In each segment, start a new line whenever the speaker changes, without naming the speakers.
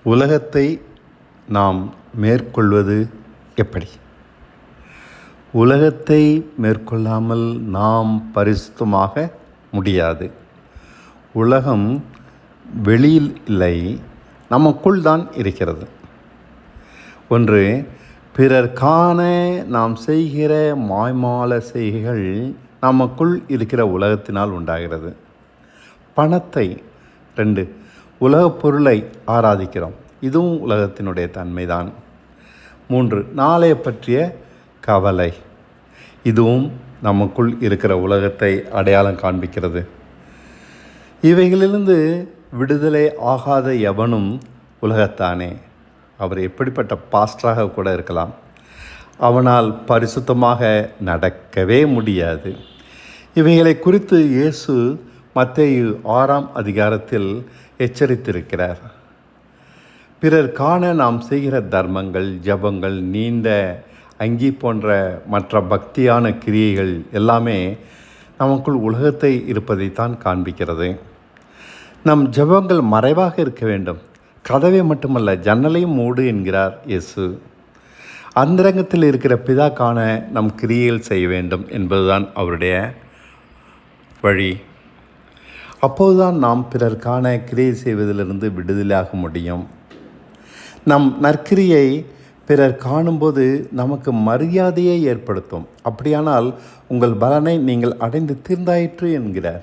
உலகத்தை நாம் மேற்கொள்வது எப்படி? உலகத்தை மேற்கொள்ளாமல் நாம் பரிசுத்தமாக முடியாது. உலகம் வெளியில் இல்லை, நமக்குள் தான் இருக்கிறது. ஒன்று, பிறர் காண நாம் செய்கிற மாய்மால செய்கைகள் நமக்குள் இருக்கிற உலகத்தினால் உண்டாகிறது. பணத்தை 2, உலகப் பொருளை ஆராதிக்கிறோம், இதுவும் உலகத்தினுடைய தன்மைதான். 3, நாளைய பற்றிய கவலை, இதுவும் நமக்குள் இருக்கிற உலகத்தை அடையாளம் காண்பிக்கிறது. இவைகளிலிருந்து விடுதலை ஆகாத எவனும் உலகத்தானே. அவர் எப்படிப்பட்ட பாஸ்டராக கூட இருக்கலாம், அவனால் பரிசுத்தமாக நடக்கவே முடியாது. இவைகளை குறித்து இயேசு மத்தேயு 6ஆம் அதிகாரத்தில் எச்சரித்திருக்கிறார். பிறர் காண நாம் செய்கிற தர்மங்கள், ஜபங்கள், நீண்ட அங்கி போன்ற மற்ற பக்தியான கிரியைகள் எல்லாமே நமக்குள் உலகத்தை இருப்பதைத்தான் காண்பிக்கிறது. நம் ஜபங்கள் மறைவாக இருக்க வேண்டும். கதவை மட்டுமல்ல, ஜன்னலையும் மூடு என்கிறார் இயேசு. அந்தரங்கத்தில் இருக்கிற பிதா காண நம் கிரியைகள் செய்ய வேண்டும் என்பதுதான் அவருடைய வழி. அப்போதுதான் நாம் பிறர் காண கிரியை செய்வதிலிருந்து விடுதலையாக முடியும். நம் நற்கிரியை பிறர் காணும்போது நமக்கு மரியாதையை ஏற்படுத்தும். அப்படியானால் உங்கள் பலனை நீங்கள் அடைந்து தீர்ந்தாயிற்று என்கிறார்.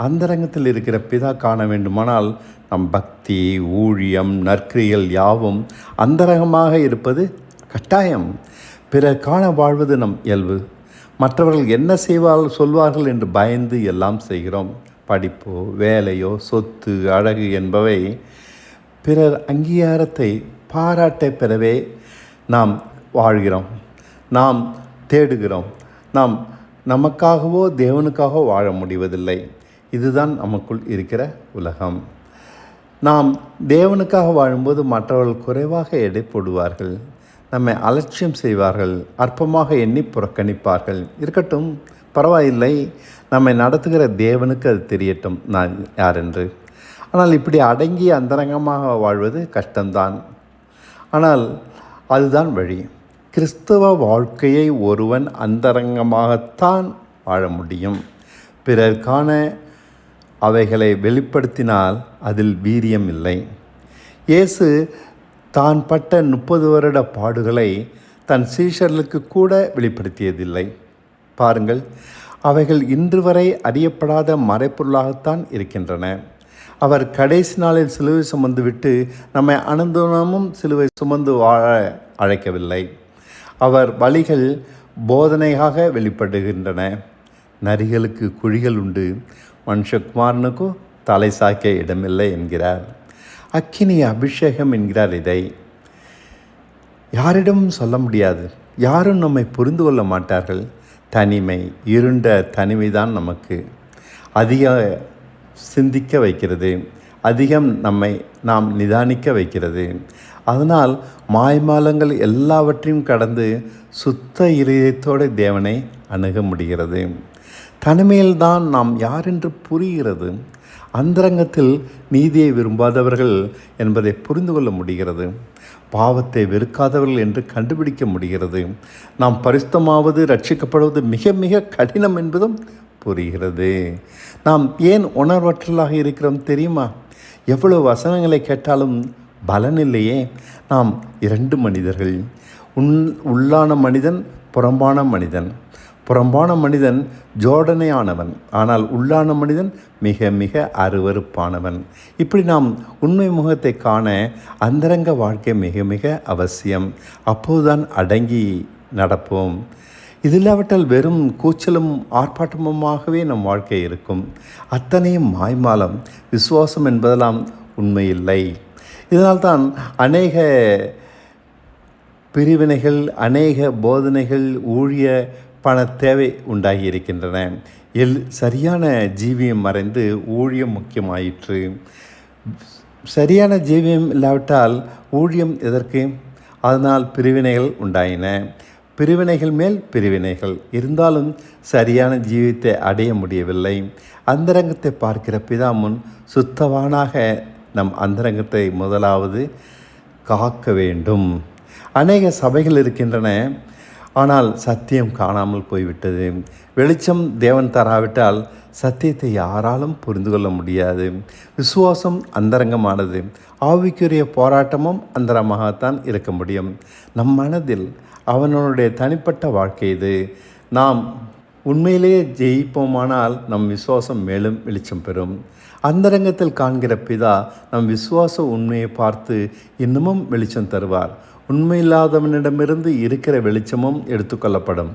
அந்தரங்கத்தில் இருக்கிற பிதா காண வேண்டுமானால் நம் பக்தி, ஊழியம், நற்கிரிகள் யாவும் அந்தரங்கமாக இருப்பது கட்டாயம். பிறர் காண வாழ்வது நம் இயல்பு. மற்றவர்கள் என்ன சொல்வார்கள் என்று பயந்து எல்லாம் செய்கிறோம். படிப்போ, வேலையோ, சொத்து, அழகு என்பவை பிறர் அங்கீகாரத்தை, பாராட்டை பெறவே நாம் வாழ்கிறோம், நாம் தேடுகிறோம். நாம் நமக்காகவோ தேவனுக்காகவோ வாழ முடிவதில்லை. இதுதான் நமக்குள் இருக்கிற உலகம். நாம் தேவனுக்காக வாழும்போது மற்றவர்கள் குறைவாக எடை போடுவார்கள், நம்மை அலட்சியம் செய்வார்கள், அற்பமாக எண்ணி புறக்கணிப்பார்கள். இருக்கட்டும், பரவாயில்லை, நம்மை நடத்துகிற தேவனுக்கு அது தெரியட்டும் நான் யார் என்று. ஆனால் இப்படி அடங்கி அந்தரங்கமாக வாழ்வது கஷ்டம்தான். ஆனால் அதுதான் வழி. கிறிஸ்தவ வாழ்க்கையை ஒருவன் அந்தரங்கமாகத்தான் வாழ முடியும். பிறர் காண அவைகளை வெளிப்படுத்தினால் அதில் வீரியம் இல்லை. இயேசு தான் பட்ட 30 வருட பாடுகளை தன் சீஷர்களுக்கு கூட வெளிப்படுத்தியதில்லை. பாருங்கள், அவைகள் இன்று வரை அறியப்படாத மறைப்பொருளாகத்தான் இருக்கின்றன. அவர் கடைசி நாளில் சிலுவை சுமந்துவிட்டு நம்மை அனுதினமும் சிலுவை சுமந்து வாழ அழைக்கவில்லை. அவர் வழிகள் போதனையாக வெளிப்படுகின்றன. நரிகளுக்கு குழிகள் உண்டு, மனுஷகுமாரனுக்கோ தலை சாய்க்க இடமில்லை என்கிறார். அக்கினி அபிஷேகம் என்கிறார். இதை யாரிடமும் சொல்ல முடியாது, யாரும் நம்மை புரிந்து கொள்ள மாட்டார்கள். தனிமை, இருண்ட தனிமைதான் நமக்கு அதிக சிந்திக்க வைக்கிறது, அதிகம் நாம் நிதானிக்க வைக்கிறது. அதனால் மாய்மாலங்கள் எல்லாவற்றையும் கடந்து சுத்த இதயத்தோடு தேவனை அணுக முடிகிறது. தனிமையில்தான் நாம் யார் என்று புரிகிறது. அந்தரங்கத்தில் நீதியை விரும்பாதவர்கள் என்பதை புரிந்து கொள்ள முடிகிறது. பாவத்தை வெறுக்காதவர்கள் என்று கண்டுபிடிக்க முடிகிறது. நாம் பரிசுத்தமாவது, ரட்சிக்கப்படுவது மிக மிக கடினம் என்பதும் புரிகிறது. நாம் ஏன் உணர்வற்றலாக இருக்கிறோம் தெரியுமா? எவ்வளவு வசனங்களை கேட்டாலும் பலனில்லையே. நாம் 2 மனிதர்கள். உள்ளான மனிதன், புறம்பான மனிதன். புறம்பான மனிதன் ஜோடனையானவன், ஆனால் உள்ளான மனிதன் மிக மிக அருவருப்பானவன். இப்படி நாம் உண்மை முகத்தை காண அந்தரங்க வாழ்க்கை மிக மிக அவசியம். அப்போதுதான் அடங்கி நடப்போம். இதில்லாவிட்டால் வெறும் கூச்சலும் ஆர்ப்பாட்டமுமாகவே நம் வாழ்க்கை இருக்கும். அத்தனையும் மாய்மாலம். விசுவாசம் என்பதெல்லாம் உண்மையில்லை. இதனால்தான் அநேக பிரிவினைகள், அநேக போதனைகள், ஊழிய பண தேவை உண்டாகி இருக்கின்றன. சரியான ஜீவியம் மறைந்து ஊழியம் முக்கியமாயிற்று. சரியான ஜீவியம் இல்லாவிட்டால் ஊழியம் எதற்கு? அதனால் பிரிவினைகள் உண்டாயின. பிரிவினைகள் மேல் பிரிவினைகள் இருந்தாலும் சரியான ஜீவித்தை அடைய முடியவில்லை. அந்தரங்கத்தை பார்க்கிற பிதா முன் சுத்தவானாக நம் அந்தரங்கத்தை முதலாவது காக்க வேண்டும். அநேக சபைகள் இருக்கின்றன, ஆனால் சத்தியம் காணாமல் போய்விட்டது. வெளிச்சம் தேவன் தராவிட்டால் சத்தியத்தை யாராலும் புரிந்து கொள்ள முடியாது. விசுவாசம் அந்தரங்கமானது. ஆவிக்குரிய போராட்டமும் அந்தரமாகத்தான் இருக்க முடியும். நம் மனதில் அவனுடைய தனிப்பட்ட வாழ்க்கை இது. நாம் உண்மையிலேயே ஜெயிப்போமானால் நம் விசுவாசம் மேலும் வெளிச்சம் பெறும். அந்தரங்கத்தில் காண்கிற பிதா நம் விசுவாச உண்மையை பார்த்து இன்னமும் வெளிச்சம் தருவார். உண்மையில்லாதவனிடமிருந்து இருக்கிற வெளிச்சமும் எடுத்துக்கொள்ளப்படும்.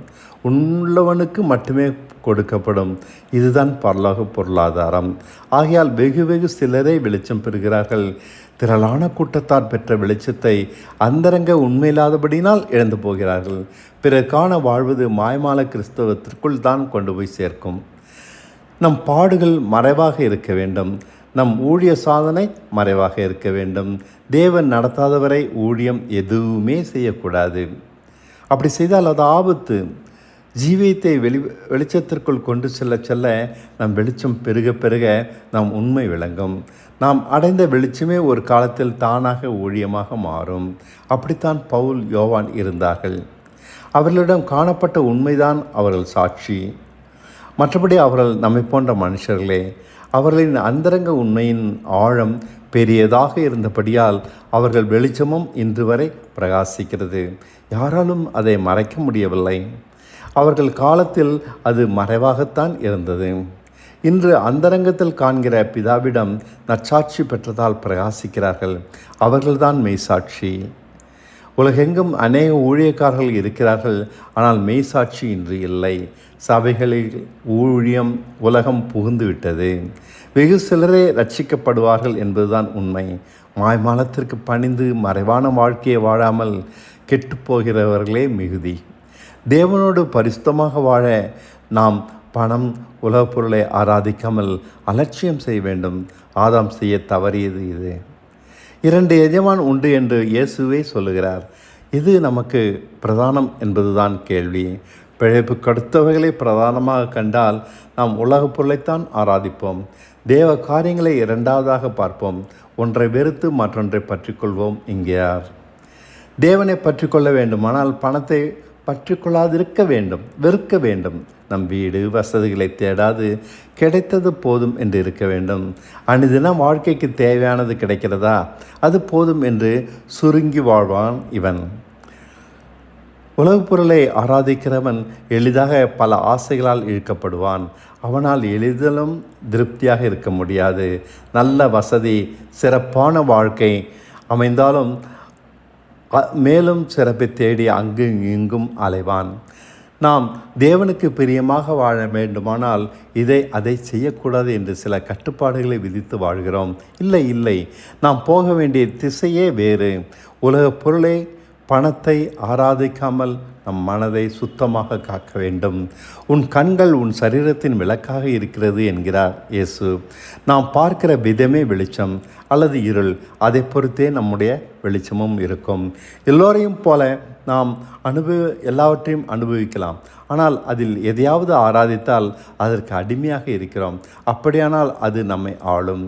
உள்ளவனுக்கு மட்டுமே கொடுக்கப்படும். இதுதான் பரலோக பொருளாதாரம். ஆகையால் வெகு சிலரே வெளிச்சம் பெறுகிறார்கள். திரளான கூட்டத்தார் பெற்ற வெளிச்சத்தை அந்தரங்க உண்மையில்லாதபடினால் இழந்து போகிறார்கள். பிறர்கான வாழ்வது மாய்மால கிறிஸ்தவத்திற்குள் தான் கொண்டு போய் சேர்க்கும். நம் பாடுகள் மறைவாக இருக்க வேண்டும். நம் ஊழிய சாதனை மறைவாக இருக்க வேண்டும். தேவன் நடத்தாதவரை ஊழியம் எதுவுமே செய்யக்கூடாது. அப்படி செய்தால் அது ஆபத்து. ஜீவியத்தை வெளிச்சத்திற்குள் கொண்டு செல்ல நம் வெளிச்சம் பெருக நம் உண்மை விளங்கும். நாம் அடைந்த வெளிச்சமே ஒரு காலத்தில் தானாக ஊழியமாக மாறும். அப்படித்தான் பவுல், யோவான் இருந்தார்கள். அவர்களிடம் காணப்பட்ட உண்மைதான் அவர்கள் சாட்சி. மற்றபடி அவர்கள் நம்மை போன்ற மனுஷர்களே. அவர்களின் அந்தரங்க உண்மையின் ஆழம் பெரியதாக இருந்தபடியால் அவர்கள் வெளிச்சமும் இன்று வரை பிரகாசிக்கிறது. யாராலும் அதை மறைக்க முடியவில்லை. அவர்கள் காலத்தில் அது மறைவாகத்தான் இருந்தது. இன்று அந்தரங்கத்தில் காண்கிற பிதாவிடம் நற்சாட்சி பெற்றதால் பிரகாசிக்கிறார்கள். அவர்கள்தான் மெய்சாட்சி. உலகெங்கும் அநேக ஊழியக்காரர்கள் இருக்கிறார்கள், ஆனால் மெய்சாட்சி இன்று இல்லை. சபைகளில் ஊழியம் உலகம் புகுந்துவிட்டது. வெகு சிலரே ரட்சிக்கப்படுவார்கள் என்பதுதான் உண்மை. மாய்மாலத்திற்கு பணிந்து மறைவான வாழ்க்கையை வாழாமல் கெட்டுப்போகிறவர்களே மிகுதி. தேவனோடு பரிசுத்தமாக வாழ நாம் பணம், உலகப் பொருளை ஆராதிக்காமல் அலட்சியம் செய்ய வேண்டும். ஆதாம் செய்ய தவறியது இது. 2 எஜமான் உண்டு என்று இயேசுவே சொல்லுகிறார். இது நமக்கு பிரதானம் என்பதுதான் கேள்வி. பிழைப்பு கடுத்தவைகளை பிரதானமாக கண்டால் நாம் உலகப் பொருளைத்தான் ஆராதிப்போம். தேவ காரியங்களை இரண்டாவதாக பார்ப்போம். ஒன்றை வெறுத்து மற்றொன்றை பற்றிக்கொள்வோம் என்கிறார். தேவனை பற்றிக்கொள்ள வேண்டுமானால் பணத்தை பற்றிக்கொள்ளாதிருக்க வேண்டும், வெறுக்க வேண்டும். நம் வீடு வசதிகளை தேடாது கிடைத்தது போதும் என்று இருக்க வேண்டும். அனுதினம் வாழ்க்கைக்கு தேவையானது கிடைக்கிறதா, அது போதும் என்று சுருங்கி வாழ்வான் இவன். உலகப் பொருளை ஆராதிக்கிறவன் எளிதாக பல ஆசைகளால் இழுக்கப்படுவான். அவனால் எளிதிலும் திருப்தியாக இருக்க முடியாது. நல்ல வசதி, சிறப்பான வாழ்க்கை அமைந்தாலும் மேலும் சிறப்பை தேடி அங்கு இங்கும் அலைவான். நாம் தேவனுக்கு பிரியமாக வாழ வேண்டுமானால் அதை செய்யக்கூடாது என்று சில கட்டுப்பாடுகளை விதித்து வாழ்கிறோம். இல்லை, நாம் போக வேண்டிய திசையே வேறு. உலகப் பொருளை, பணத்தை ஆராதிக்காமல் நம் மனதை சுத்தமாக காக்க வேண்டும். உன் கண்கள் உன் சரீரத்தின் விளக்காக இருக்கிறது என்கிறார் இயேசு. நாம் பார்க்கிற விதமே வெளிச்சம் அல்லது இருள், அதை பொறுத்தே நம்முடைய வெளிச்சமும் இருக்கும். எல்லோரையும் போல நாம் எல்லாவற்றையும் அனுபவிக்கலாம். ஆனால் அதில் எதையாவது ஆராதித்தால் அதற்கு அடிமையாக இருக்கிறோம். அப்படியானால் அது நம்மை ஆளும்.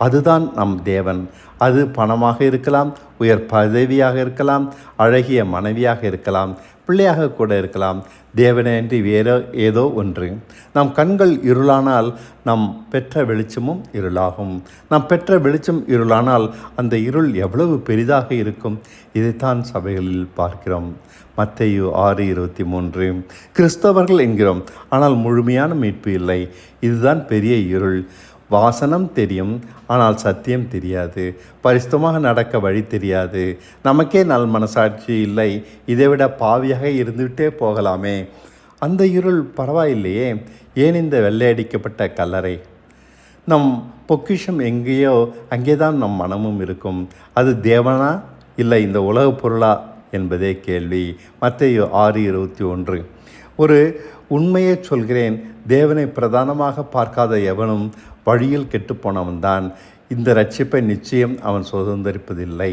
அதுதான் நம் தேவன். அது பணமாக இருக்கலாம், உயர் பதவியாக இருக்கலாம், அழகிய மனைவியாக இருக்கலாம், பிள்ளையாக கூட இருக்கலாம். தேவனன்றி வேறு ஏதோ ஒன்று. நம் கண்கள் இருளானால் நாம் பெற்ற வெளிச்சமும் இருளாகும். நாம் பெற்ற வெளிச்சம் இருளானால் அந்த இருள் எவ்வளவு பெரிதாக இருக்கும். இதைத்தான் சபைகளில் பார்க்கிறோம். மத்தேயு 6:23. கிறிஸ்தவர்கள் என்கிறோம், ஆனால் முழுமையான மீட்பு இல்லை. இதுதான் பெரிய இருள். வாசனம் தெரியும், ஆனால் சத்தியம் தெரியாது. பரிசுத்தமாக நடக்க வழி தெரியாது. நமக்கே நல் மனசாட்சி இல்லை. இதைவிட பாவியாக இருந்துவிட்டே போகலாமே. அந்த இருள் பரவாயில்லையே. ஏன் இந்த வெள்ளையடிக்கப்பட்ட கல்லறை? நம் பொக்கிஷம் எங்கேயோ அங்கேதான் நம் மனமும் இருக்கும். அது தேவனா இல்லை இந்த உலகப் பொருளா என்பதே கேள்வி. மத்தேயு 6:21. ஒரு உண்மையை சொல்கிறேன், தேவனை பிரதானமாக பார்க்காத எவனும் வழியில் கெட்டுப்போனவன்தான். இந்த இரட்சிப்பை நிச்சயம் அவன் சுதந்திரிப்பதில்லை.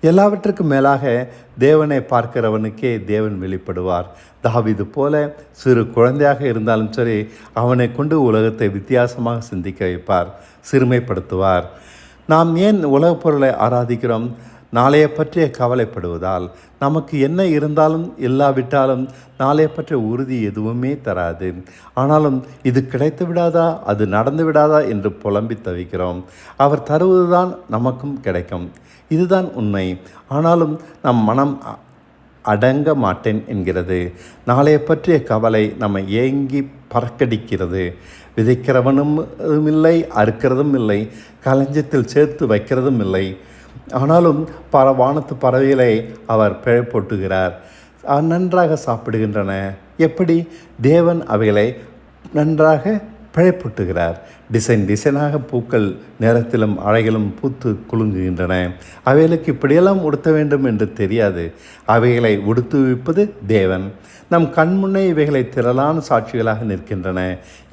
எல்லாவற்றுக்கும் மேலாக தேவனை பார்க்கிறவனுக்கே தேவன் வெளிப்படுவார். தாவீது போல சிறு குழந்தையாக இருந்தாலும் சரி, அவனை கொண்டு உலகத்தை வித்தியாசமாக சிந்திக்க வைப்பார், சிறுமைப்படுத்துவார். நாம் ஏன் உலகப் பொருளை ஆராதிக்கிறோம்? நாளைய பற்றிய கவலைப்படுவதால். நமக்கு என்ன இருந்தாலும் இல்லாவிட்டாலும் நாளைய பற்றிய உறுதி எதுவுமே தராது. ஆனாலும் இது கிடைத்து விடாதா, அது நடந்து விடாதா என்று புலம்பி தவிக்கிறோம். அவர் தருவதுதான் நமக்கும் கிடைக்கும். இதுதான் உண்மை. ஆனாலும் நம் மனம் அடங்க மாட்டேன் என்கிறது. நாளைய பற்றிய கவலை நம்மை ஏங்கி பறக்கடிக்கிறது. விதைக்கிறவனும் இல்லை, அறுக்கிறதும் இல்லை, களஞ்சத்தில் சேர்த்து வைக்கிறதும் இல்லை. ஆனாலும் வானத்து பறவைகளை அவர் பிழைப்போட்டுகிறார். நன்றாக சாப்பிடுகின்றன. எப்படி? தேவன் அவைகளை நன்றாக பிழைப்பூட்டுகிறார். டிசைனாக பூக்கள் நேரத்திலும் அழகிலும் பூத்து குலுங்குகின்றன. அவைகளுக்கு இப்படியெல்லாம் உடுத்த வேண்டும் என்று தெரியாது. அவைகளை உடுத்துவிப்பது தேவன். நம் கண்முன்னே இவைகளை திரளான சாட்சிகளாக நிற்கின்றன.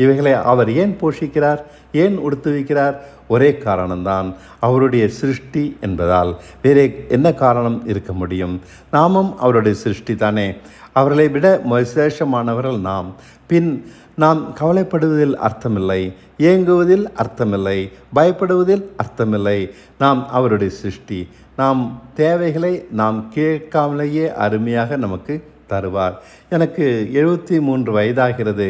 இவைகளை அவர் ஏன் போஷிக்கிறார், ஏன் உடுத்துவிக்கிறார்? ஒரே காரணம்தான், அவருடைய சிருஷ்டி என்பதால். வேறே என்ன காரணம் இருக்க முடியும்? நாமும் அவருடைய சிருஷ்டி தானே. அவர்களை விட விசேஷமானவர்கள் நாம். பின் நாம் கவலைப்படுவதில் அர்த்தமில்லை, ஏங்குவதில் அர்த்தமில்லை, பயப்படுவதில் அர்த்தமில்லை. நாம் அவருடைய சிருஷ்டி. நாம் தேவைகளை நாம் கேட்காமலேயே அருமையாக நமக்கு தருவார். எனக்கு 73 வயதாகிறது.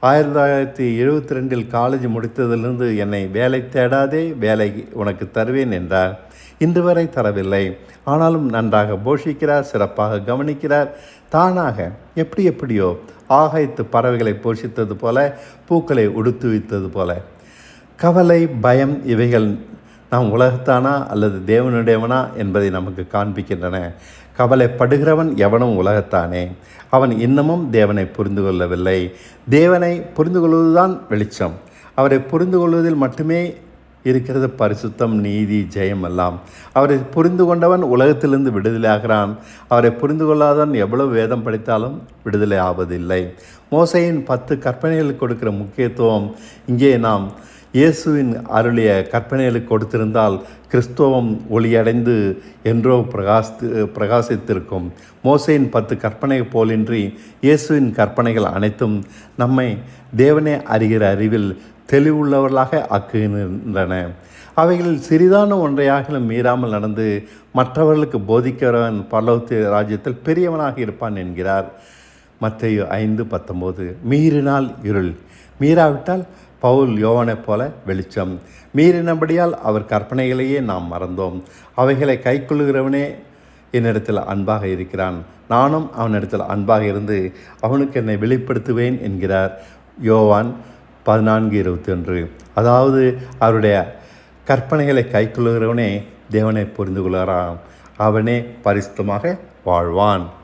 1972 காலேஜ் முடித்ததிலிருந்து என்னை வேலை தேடாதே, வேலை உனக்கு தருவேன் என்றார். இன்று வரை தரவில்லை. ஆனாலும் நன்றாக போஷிக்கிறார், சிறப்பாக கவனிக்கிறார். தானாக எப்படியோ ஆகாயத்து பறவைகளை போஷித்தது போல, பூக்களை உடுத்துவித்தது போல. கவலை, பயம் இவைகள் நாம் உலகத்தானா அல்லது தேவனுடையவனா என்பதை நமக்கு காண்பிக்கின்றன. கவலைப்படுகிறவன் எவனும் உலகத்தானே. அவன் இன்னமும் தேவனை புரிந்து கொள்ளவில்லை. தேவனை புரிந்து கொள்வதுதான் வெளிச்சம். அவரை புரிந்து கொள்வதில் மட்டுமே இருக்கிறது பரிசுத்தம், நீதி, ஜெயம் எல்லாம். அவரை புரிந்து கொண்டவன் உலகத்திலிருந்து விடுதலையாகிறான். அவரை புரிந்து கொள்ளாதவன் எவ்வளவு வேதம் படித்தாலும் விடுதலை ஆவதில்லை. மோசேயின் 10 கற்பனைகளுக்கு கொடுக்கிற முக்கியத்துவம் இங்கே நாம் இயேசுவின் அருளிய கற்பனைகளுக்கு கொடுத்திருந்தால் கிறிஸ்தவம் ஒளியடைந்து என்றோ பிரகாசித்திருக்கும். மோசேயின் 10 கற்பனை போலின்றி இயேசுவின் கற்பனைகள் அனைத்தும் நம்மை தேவனை அறிகிற அறிவில் தெளிவுள்ளவர்களாக ஆக்குகின்றன. அவைகளில் சிறிதான ஒன்றையாகிலும் மீறாமல் நடந்து மற்றவர்களுக்கு போதிக்கிறவன் பரலோக ராஜ்யத்தில் பெரியவனாக இருப்பான் என்கிறார் மத்தேயு 5:19. மீறினால் இருள், மீறாவிட்டால் பவுல் யோவானைப் போல வெளிச்சம். மீறினபடியால் அவர் கற்பனைகளையே நாம் மறந்தோம். அவைகளை கைக்கொள்ளுகிறவனே என்னிடத்தில் அன்பாக இருக்கிறான், நானும் அவனிடத்தில் அன்பாக இருந்து அவனுக்கு என்னை வெளிப்படுத்துவேன் என்கிறார் யோவான் 14:21. அதாவது அவருடைய கற்பனைகளை கைக்கொள்ளுகிறவனே தேவனை புரிந்து கொள்கிறான். அவனே பரிசுத்தமாக வாழ்வான்.